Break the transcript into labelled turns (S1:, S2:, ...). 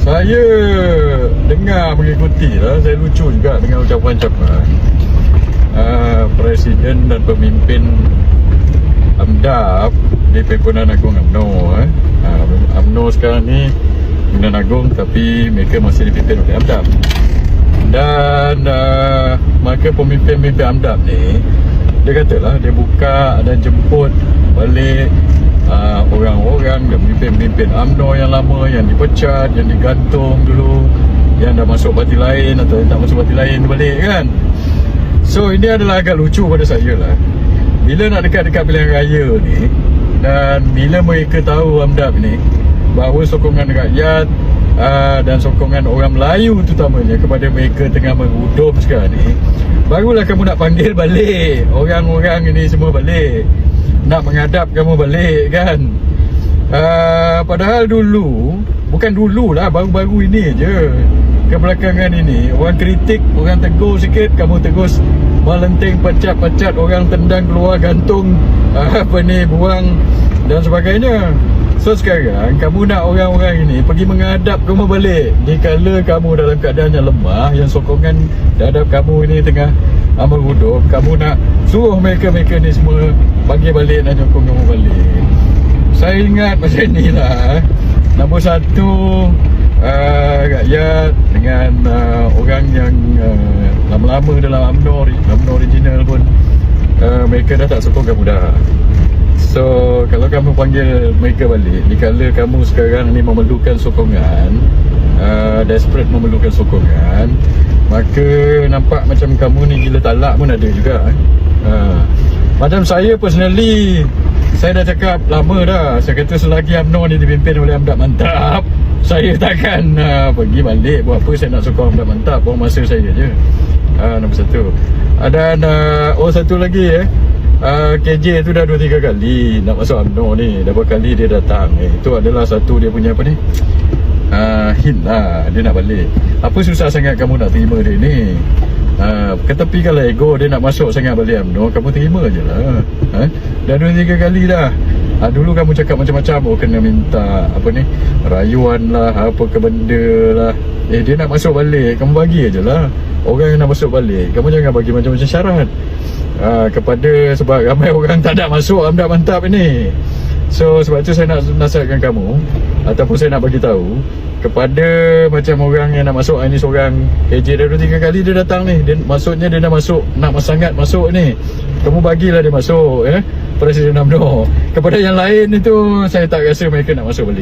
S1: Saya dengar mengikuti lah. Saya lucu juga dengan ucapan-ucapan Presiden dan pemimpin AMDAP di Pimpinan Agung UMNO. UMNO sekarang ni Pimpinan Agung, tapi mereka masih dipimpin oleh AMDAP. Dan maka pemimpin-pemimpin AMDAP ni, dia katalah dia buka dan jemput balik orang-orang dan pemimpin-pemimpin UMNO yang lama, yang dipecat, yang digantung dulu, yang dah masuk parti lain atau yang tak masuk parti lain balik kan. So ini adalah agak lucu pada saya lah. Bila nak dekat-dekat pilihan raya ni, dan bila mereka tahu AMDAP ni bahawa sokongan rakyat dan sokongan orang Melayu terutamanya kepada mereka tengah merudum sekarang ni, barulah kamu nak panggil balik orang-orang ini semua balik, nak menghadap kamu balik kan. Padahal dulu, bukan dulu lah, baru-baru ini je, kebelakangan ini, orang kritik, orang tegur sikit, kamu terus melenting, pecat-pecat, orang tendang keluar, gantung, buang dan sebagainya. So sekarang kamu nak orang-orang ini pergi menghadap kamu balik dikala kamu dalam keadaan yang lemah, yang sokongan terhadap kamu ini tengah merudum. Kamu nak suruh mereka-mereka ni semua bagi balik dan nyokong kamu balik. Saya ingat macam ni lah. Nombor satu, rakyat dengan orang yang lama-lama dalam UMNO original pun, mereka dah tak sokong kamu dah. So kalau kamu panggil mereka balik dikala kamu sekarang ni memerlukan sokongan, desperate memerlukan sokongan, maka nampak macam kamu ni gila talak pun ada juga. Macam saya personally, saya dah cakap lama dah, saya kata selagi UMNO ni dipimpin oleh AMDAP mantap, saya takkan pergi balik. Buat apa saya nak sokong AMDAP mantap, buang masa saya je. Nombor satu. Dan satu lagi KJ tu dah 2-3 kali nak masuk UMNO ni. Dah berapa kali dia datang. Itu adalah satu dia punya apa ni, hint lah, dia nak balik. Apa susah sangat kamu nak terima dia ni? Ketepikanlah ego, dia nak masuk sangat balik UMNO, kamu terima je lah. Dah 2-3 kali dah. Dulu kamu cakap macam-macam, kena minta apa ni, rayuan lah, apa ke benda lah. Dia nak masuk balik, kamu bagi je lah. Orang yang nak masuk balik, kamu jangan bagi macam-macam syarat sebab ramai orang tak nak masuk AMDAP mantap ini. So sebab tu saya nak nasihatkan kamu, ataupun saya nak bagi tahu kepada macam orang yang nak masuk. Ini seorang AJ dah 2-3 kali dia datang ni, maksudnya dia dah masuk, nak sangat masuk ni, kamu bagilah dia masuk Presiden UMNO. Kepada yang lain itu, saya tak rasa mereka nak masuk balik.